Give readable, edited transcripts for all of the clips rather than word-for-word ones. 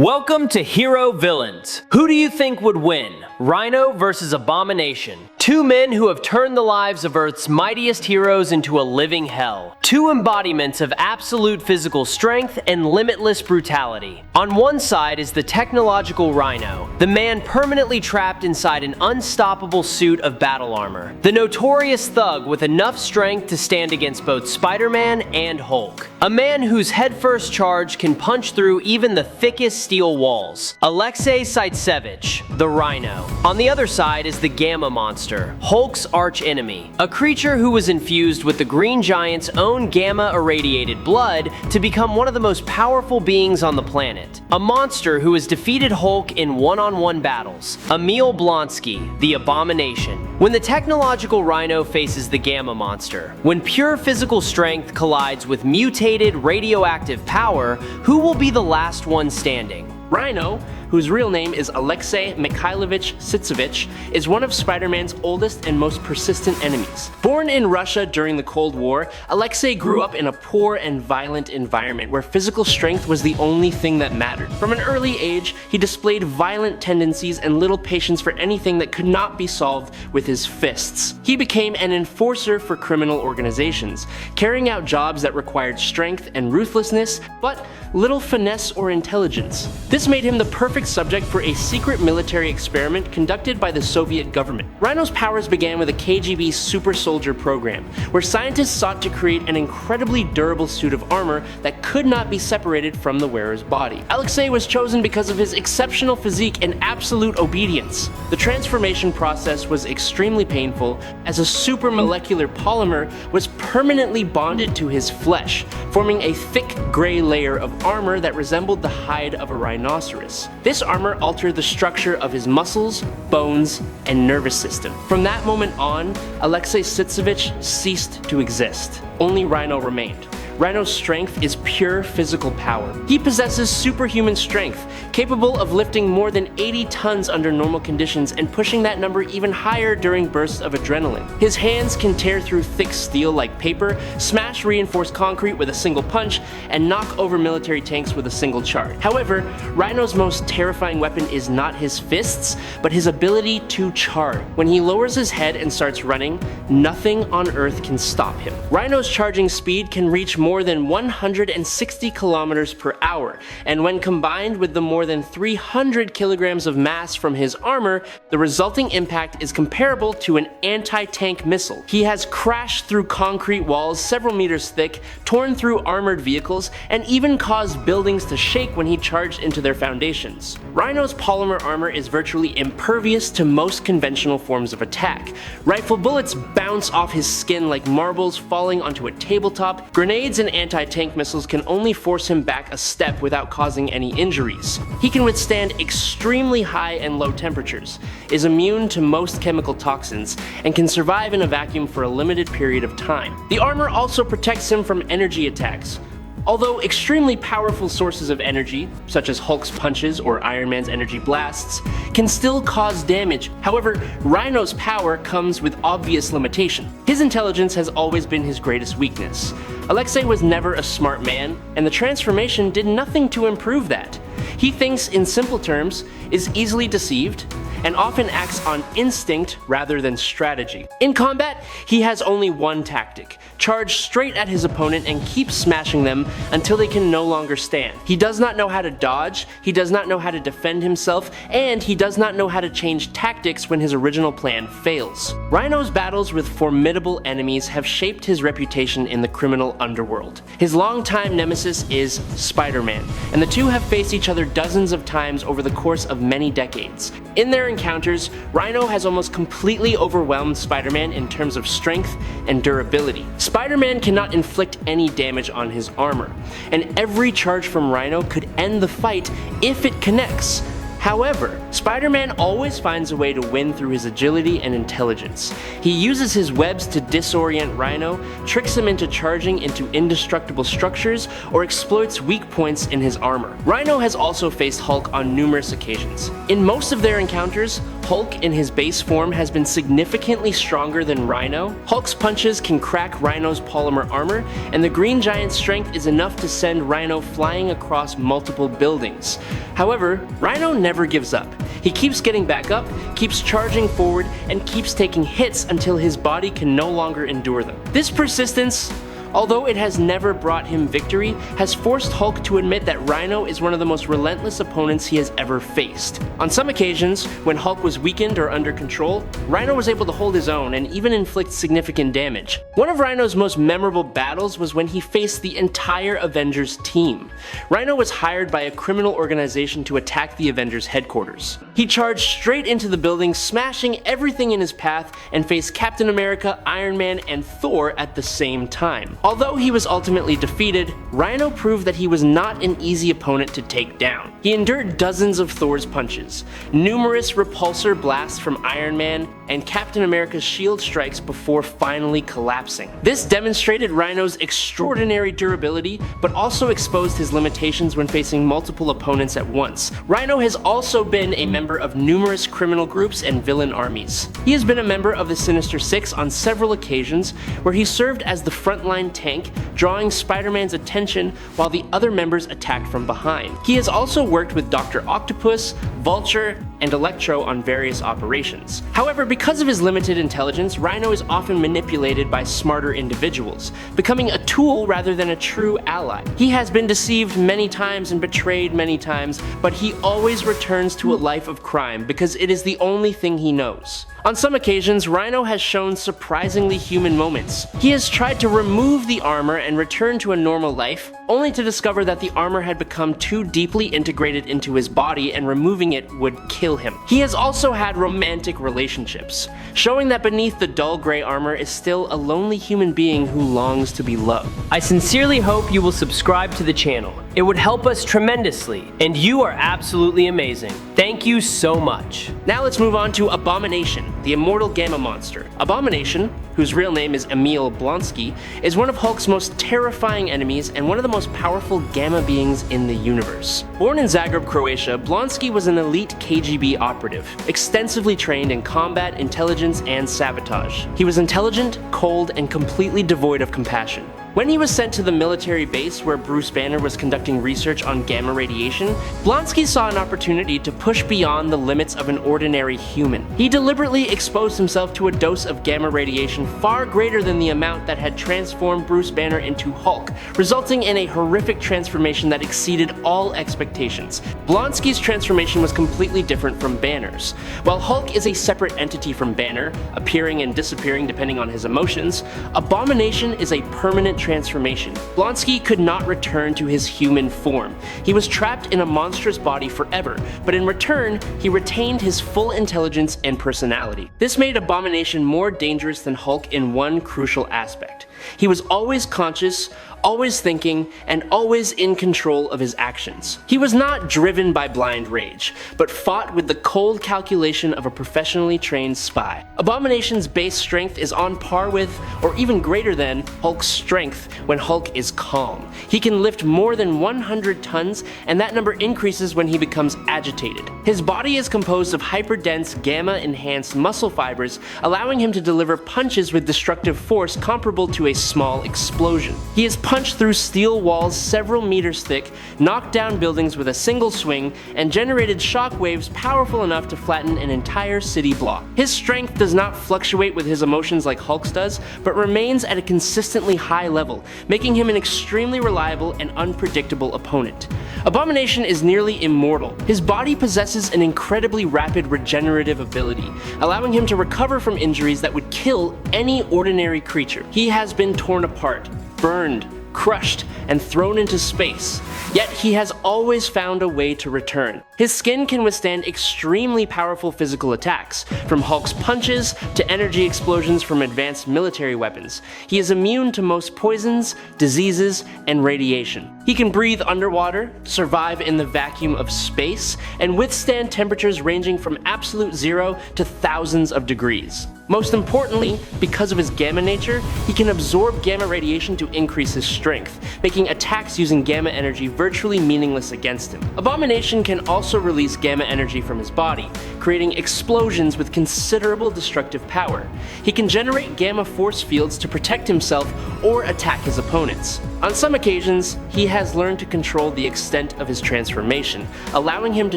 Welcome to Hero Villains. Who do you think would win? Rhino versus Abomination. Two men who have turned the lives of Earth's mightiest heroes into a living hell. Two embodiments of absolute physical strength and limitless brutality. On one side is the Technological Rhino, the man permanently trapped inside an unstoppable suit of battle armor. The notorious thug with enough strength to stand against both Spider-Man and Hulk. A man whose headfirst charge can punch through even the thickest steel walls. Aleksei Sytsevich, the Rhino. On the other side is the Gamma Monster, Hulk's archenemy, a creature who was infused with the Green Giant's own gamma irradiated blood to become one of the most powerful beings on the planet. A monster who has defeated Hulk in one-on-one battles. Emil Blonsky, the Abomination. When the Technological Rhino faces the Gamma Monster, when pure physical strength collides with mutated radioactive power, who will be the last one standing? Rhino, whose real name is Aleksei Sytsevich, is one of Spider-Man's oldest and most persistent enemies. Born in Russia during the Cold War, Aleksei grew up in a poor and violent environment where physical strength was the only thing that mattered. From an early age, he displayed violent tendencies and little patience for anything that could not be solved with his fists. He became an enforcer for criminal organizations, carrying out jobs that required strength and ruthlessness, but little finesse or intelligence. This made him the perfect subject for a secret military experiment conducted by the Soviet government. Rhino's powers began with a KGB super soldier program, where scientists sought to create an incredibly durable suit of armor that could not be separated from the wearer's body. Aleksei was chosen because of his exceptional physique and absolute obedience. The transformation process was extremely painful, as a supermolecular polymer was permanently bonded to his flesh, forming a thick gray layer of armor that resembled the hide of a rhinoceros. This armor altered the structure of his muscles, bones, and nervous system. From that moment on, Aleksei Sytsevich ceased to exist. Only Rhino remained. Rhino's strength is pure physical power. He possesses superhuman strength, capable of lifting more than 80 tons under normal conditions and pushing that number even higher during bursts of adrenaline. His hands can tear through thick steel like paper, smash reinforced concrete with a single punch, and knock over military tanks with a single charge. However, Rhino's most terrifying weapon is not his fists, but his ability to charge. When he lowers his head and starts running, nothing on Earth can stop him. Rhino's charging speed can reach more than 160 kilometers per hour, and when combined with the more than 300 kilograms of mass from his armor, the resulting impact is comparable to an anti-tank missile. He has crashed through concrete walls several meters thick, torn through armored vehicles, and even caused buildings to shake when he charged into their foundations. Rhino's polymer armor is virtually impervious to most conventional forms of attack. Rifle bullets bounce off his skin like marbles falling onto a tabletop. Grenades and anti-tank missiles can only force him back a step without causing any injuries. He can withstand extremely high and low temperatures, is immune to most chemical toxins, and can survive in a vacuum for a limited period of time. The armor also protects him from energy attacks. Although extremely powerful sources of energy, such as Hulk's punches or Iron Man's energy blasts, can still cause damage. However, Rhino's power comes with obvious limitation. His intelligence has always been his greatest weakness. Aleksei was never a smart man, and the transformation did nothing to improve that. He thinks in simple terms, is easily deceived, and often acts on instinct rather than strategy. In combat, he has only one tactic: charge straight at his opponent and keep smashing them until they can no longer stand. He does not know how to dodge, he does not know how to defend himself, and he does not know how to change tactics when his original plan fails. Rhino's battles with formidable enemies have shaped his reputation in the criminal underworld. His longtime nemesis is Spider-Man, and the two have faced each other dozens of times over the course of many decades. In their encounters, Rhino has almost completely overwhelmed Spider-Man in terms of strength and durability. Spider-Man cannot inflict any damage on his armor, and every charge from Rhino could end the fight if it connects. However, Spider-Man always finds a way to win through his agility and intelligence. He uses his webs to disorient Rhino, tricks him into charging into indestructible structures, or exploits weak points in his armor. Rhino has also faced Hulk on numerous occasions. In most of their encounters, Hulk in his base form has been significantly stronger than Rhino. Hulk's punches can crack Rhino's polymer armor, and the Green Giant's strength is enough to send Rhino flying across multiple buildings. However, Rhino never gives up. He keeps getting back up, keeps charging forward, and keeps taking hits until his body can no longer endure them. This persistence, although it has never brought him victory, has forced Hulk to admit that Rhino is one of the most relentless opponents he has ever faced. On some occasions, when Hulk was weakened or under control, Rhino was able to hold his own and even inflict significant damage. One of Rhino's most memorable battles was when he faced the entire Avengers team. Rhino was hired by a criminal organization to attack the Avengers headquarters. He charged straight into the building, smashing everything in his path, and faced Captain America, Iron Man, and Thor at the same time. Although he was ultimately defeated, Rhino proved that he was not an easy opponent to take down. He endured dozens of Thor's punches, numerous repulsor blasts from Iron Man, and Captain America's shield strikes before finally collapsing. This demonstrated Rhino's extraordinary durability, but also exposed his limitations when facing multiple opponents at once. Rhino has also been a member of numerous criminal groups and villain armies. He has been a member of the Sinister Six on several occasions, where he served as the frontline tank, drawing Spider-Man's attention while the other members attacked from behind. He has also worked with Dr. Octopus, Vulture, and Electro on various operations. However, because of his limited intelligence, Rhino is often manipulated by smarter individuals, becoming a tool rather than a true ally. He has been deceived many times and betrayed many times, but he always returns to a life of crime because it is the only thing he knows. On some occasions, Rhino has shown surprisingly human moments. He has tried to remove the armor and return to a normal life, only to discover that the armor had become too deeply integrated into his body and removing it would kill him. He has also had romantic relationships, showing that beneath the dull gray armor is still a lonely human being who longs to be loved. I sincerely hope you will subscribe to the channel. It would help us tremendously, and you are absolutely amazing. Thank you so much. Now let's move on to Abomination, the immortal Gamma monster. Abomination, whose real name is Emil Blonsky, is one of Hulk's most terrifying enemies and one of the most powerful Gamma beings in the universe. Born in Zagreb, Croatia, Blonsky was an elite KGB operative, extensively trained in combat, intelligence, and sabotage. He was intelligent, cold, and completely devoid of compassion. When he was sent to the military base where Bruce Banner was conducting research on gamma radiation, Blonsky saw an opportunity to push beyond the limits of an ordinary human. He deliberately exposed himself to a dose of gamma radiation far greater than the amount that had transformed Bruce Banner into Hulk, resulting in a horrific transformation that exceeded all expectations. Blonsky's transformation was completely different from Banner's. While Hulk is a separate entity from Banner, appearing and disappearing depending on his emotions, Abomination is a permanent transformation. Blonsky could not return to his human form. He was trapped in a monstrous body forever, but in return, he retained his full intelligence and personality. This made Abomination more dangerous than Hulk in one crucial aspect. He was always conscious, always thinking, and always in control of his actions. He was not driven by blind rage, but fought with the cold calculation of a professionally trained spy. Abomination's base strength is on par with, or even greater than, Hulk's strength when Hulk is calm. He can lift more than 100 tons, and that number increases when he becomes agitated. His body is composed of hyperdense, gamma-enhanced muscle fibers, allowing him to deliver punches with destructive force comparable to a small explosion. He has punched through steel walls several meters thick, knocked down buildings with a single swing, and generated shockwaves powerful enough to flatten an entire city block. His strength does not fluctuate with his emotions like Hulk's does, but remains at a consistently high level, making him an extremely reliable and unpredictable opponent. Abomination is nearly immortal. His body possesses an incredibly rapid regenerative ability, allowing him to recover from injuries that would kill any ordinary creature. He has been torn apart, burned, crushed, and thrown into space. Yet he has always found a way to return. His skin can withstand extremely powerful physical attacks, from Hulk's punches to energy explosions from advanced military weapons. He is immune to most poisons, diseases, and radiation. He can breathe underwater, survive in the vacuum of space, and withstand temperatures ranging from absolute zero to thousands of degrees. Most importantly, because of his gamma nature, he can absorb gamma radiation to increase his strength, making attacks using gamma energy virtually meaningless against him. Abomination can also release gamma energy from his body, creating explosions with considerable destructive power. He can generate gamma force fields to protect himself or attack his opponents. On some occasions, he has learned to control the extent of his transformation, allowing him to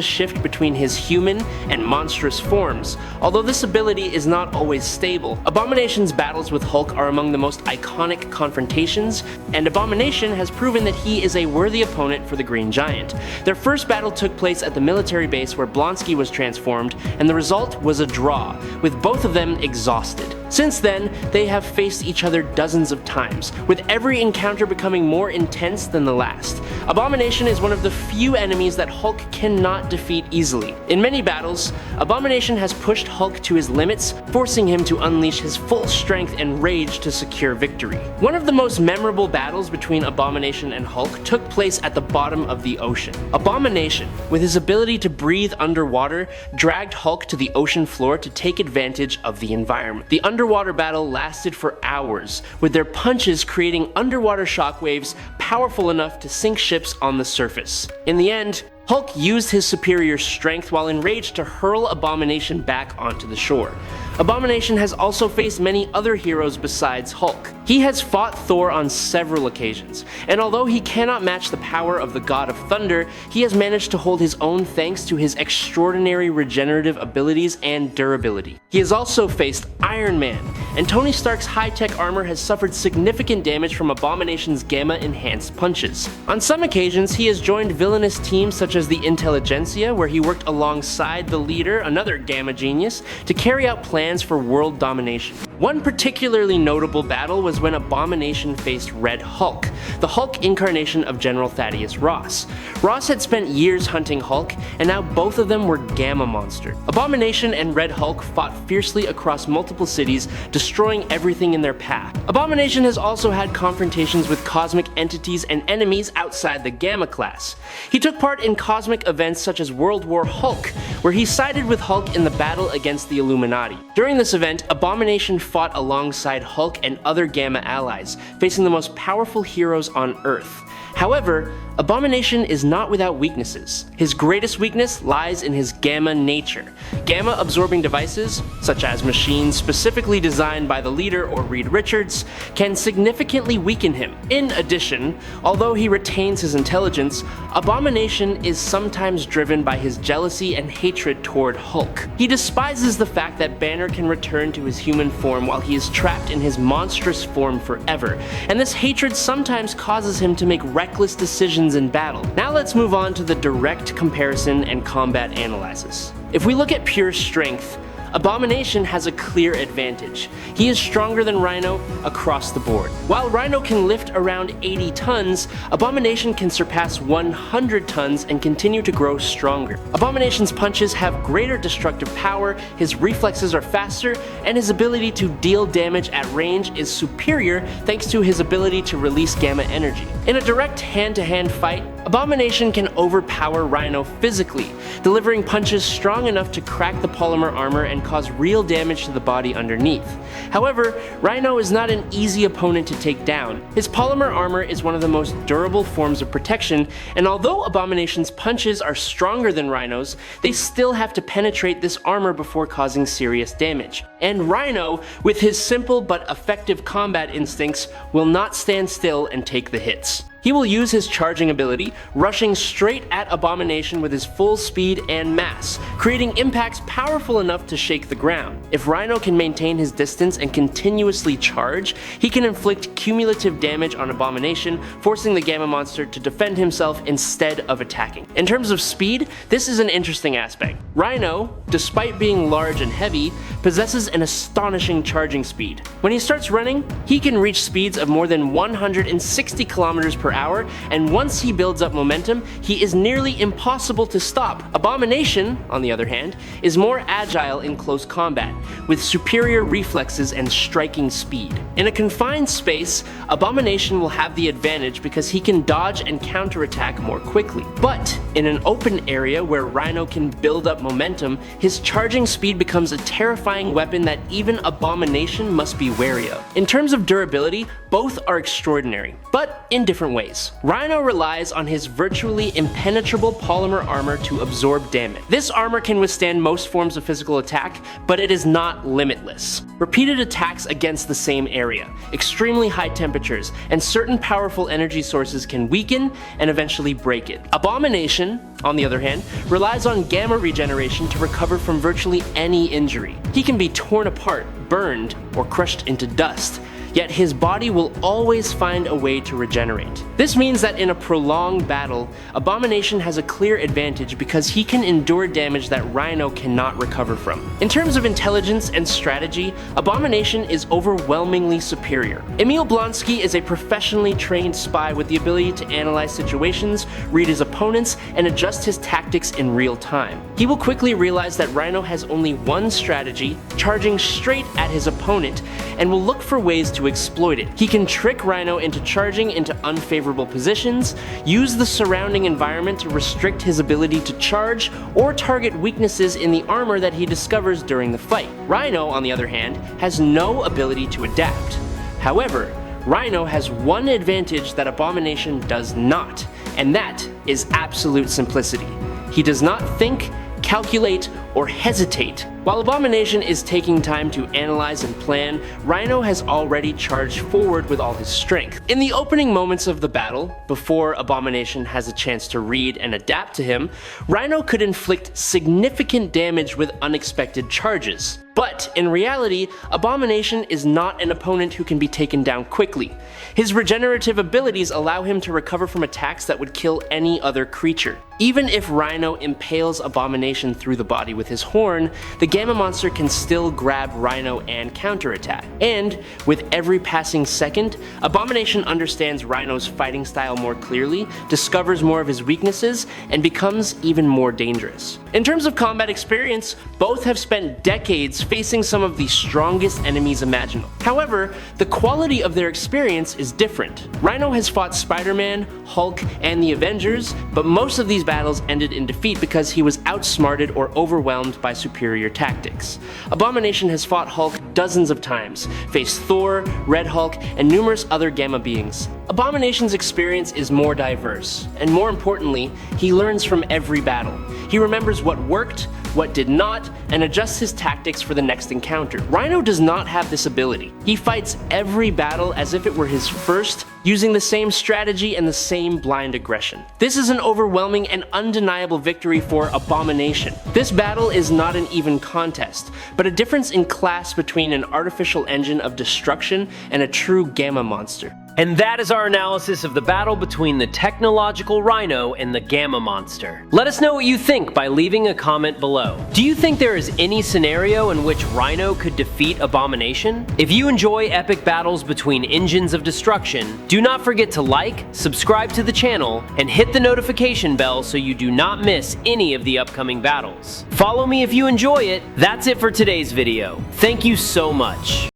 shift between his human and monstrous forms. Although this ability is not always stable, Abomination's battles with Hulk are among the most iconic confrontations, and Abomination has proven that he is a worthy opponent for the Green Giant. Their first battle took place at the military base where Blonsky was transformed, and the result was a draw, with both of them exhausted. Since then, they have faced each other dozens of times, with every encounter becoming more intense than the last. Abomination is one of the few enemies that Hulk cannot defeat easily. In many battles, Abomination has pushed Hulk to his limits, forcing him to unleash his full strength and rage to secure victory. One of the most memorable battles between Abomination and Hulk took place at the bottom of the ocean. Abomination, with his ability to breathe underwater, dragged Hulk to the ocean floor to take advantage of the environment. The underwater battle lasted for hours, with their punches creating underwater shockwaves powerful enough to sink ships on the surface. In the end, Hulk used his superior strength while enraged to hurl Abomination back onto the shore. Abomination has also faced many other heroes besides Hulk. He has fought Thor on several occasions, and although he cannot match the power of the God of Thunder, he has managed to hold his own thanks to his extraordinary regenerative abilities and durability. He has also faced Iron Man, and Tony Stark's high-tech armor has suffered significant damage from Abomination's gamma-enhanced punches. On some occasions, he has joined villainous teams such as the Intelligentsia, where he worked alongside the leader, another gamma genius, to carry out plans for world domination. One particularly notable battle was when Abomination faced Red Hulk, the Hulk incarnation of General Thaddeus Ross. Ross had spent years hunting Hulk, and now both of them were Gamma Monster. Abomination and Red Hulk fought fiercely across multiple cities, destroying everything in their path. Abomination has also had confrontations with cosmic entities and enemies outside the Gamma class. He took part in cosmic events such as World War Hulk, where he sided with Hulk in the battle against the Illuminati. During this event, Abomination fought alongside Hulk and other Gamma allies, facing the most powerful heroes on Earth. However, Abomination is not without weaknesses. His greatest weakness lies in his gamma nature. Gamma-absorbing devices, such as machines specifically designed by the leader or Reed Richards, can significantly weaken him. In addition, although he retains his intelligence, Abomination is sometimes driven by his jealousy and hatred toward Hulk. He despises the fact that Banner can return to his human form while he is trapped in his monstrous form forever, and this hatred sometimes causes him to make reckless decisions in battle. Now let's move on to the direct comparison and combat analysis. If we look at pure strength, Abomination has a clear advantage. He is stronger than Rhino across the board. While Rhino can lift around 80 tons, Abomination can surpass 100 tons and continue to grow stronger. Abomination's punches have greater destructive power, his reflexes are faster, and his ability to deal damage at range is superior thanks to his ability to release gamma energy. In a direct hand-to-hand fight, Abomination can overpower Rhino physically, delivering punches strong enough to crack the polymer armor and cause real damage to the body underneath. However, Rhino is not an easy opponent to take down. His polymer armor is one of the most durable forms of protection, and although Abomination's punches are stronger than Rhino's, they still have to penetrate this armor before causing serious damage. And Rhino, with his simple but effective combat instincts, will not stand still and take the hits. He will use his charging ability, rushing straight at Abomination with his full speed and mass, creating impacts powerful enough to shake the ground. If Rhino can maintain his distance and continuously charge, he can inflict cumulative damage on Abomination, forcing the Gamma Monster to defend himself instead of attacking. In terms of speed, this is an interesting aspect. Rhino, despite being large and heavy, possesses an astonishing charging speed. When he starts running, he can reach speeds of more than 160 kilometers per hour, and once he builds up momentum, he is nearly impossible to stop. Abomination, on the other hand, is more agile in close combat, with superior reflexes and striking speed. In a confined space, Abomination will have the advantage because he can dodge and counterattack more quickly. But in an open area where Rhino can build up momentum, his charging speed becomes a terrifying weapon that even Abomination must be wary of. In terms of durability, both are extraordinary, but in different ways. ways. Rhino relies on his virtually impenetrable polymer armor to absorb damage. This armor can withstand most forms of physical attack, but it is not limitless. Repeated attacks against the same area, extremely high temperatures, and certain powerful energy sources can weaken and eventually break it. Abomination, on the other hand, relies on gamma regeneration to recover from virtually any injury. He can be torn apart, burned, or crushed into dust, yet his body will always find a way to regenerate. This means that in a prolonged battle, Abomination has a clear advantage because he can endure damage that Rhino cannot recover from. In terms of intelligence and strategy, Abomination is overwhelmingly superior. Emil Blonsky is a professionally trained spy with the ability to analyze situations, read his opponents, and adjust his tactics in real time. He will quickly realize that Rhino has only one strategy, charging straight at his opponent, and will look for ways to exploit it. He can trick Rhino into charging into unfavorable positions, use the surrounding environment to restrict his ability to charge, or target weaknesses in the armor that he discovers during the fight. Rhino, on the other hand, has no ability to adapt. However, Rhino has one advantage that Abomination does not, and that is absolute simplicity. He does not think, calculate, or hesitate. While Abomination is taking time to analyze and plan, Rhino has already charged forward with all his strength. In the opening moments of the battle, before Abomination has a chance to read and adapt to him, Rhino could inflict significant damage with unexpected charges. But in reality, Abomination is not an opponent who can be taken down quickly. His regenerative abilities allow him to recover from attacks that would kill any other creature. Even if Rhino impales Abomination through the body with his horn, the Gamma Monster can still grab Rhino and counterattack. And with every passing second, Abomination understands Rhino's fighting style more clearly, discovers more of his weaknesses, and becomes even more dangerous. In terms of combat experience, both have spent decades facing some of the strongest enemies imaginable. However, the quality of their experience is different. Rhino has fought Spider-Man, Hulk, and the Avengers, but most of these battles ended in defeat because he was outsmarted or overwhelmed by superior tactics. Abomination has fought Hulk dozens of times, faced Thor, Red Hulk, and numerous other Gamma beings. Abomination's experience is more diverse, and more importantly, he learns from every battle. He remembers what worked, what did not, and adjusts his tactics for the next encounter. Rhino does not have this ability. He fights every battle as if it were his first, using the same strategy and the same blind aggression. This is an overwhelming and undeniable victory for Abomination. This battle is not an even contest, but a difference in class between an artificial engine of destruction and a true Gamma Monster. And that is our analysis of the battle between the Technological Rhino and the Gamma Monster. Let us know what you think by leaving a comment below. Do you think there is any scenario in which Rhino could defeat Abomination? If you enjoy epic battles between engines of destruction, do not forget to like, subscribe to the channel, and hit the notification bell so you do not miss any of the upcoming battles. Follow me if you enjoy it. That's it for today's video. Thank you so much.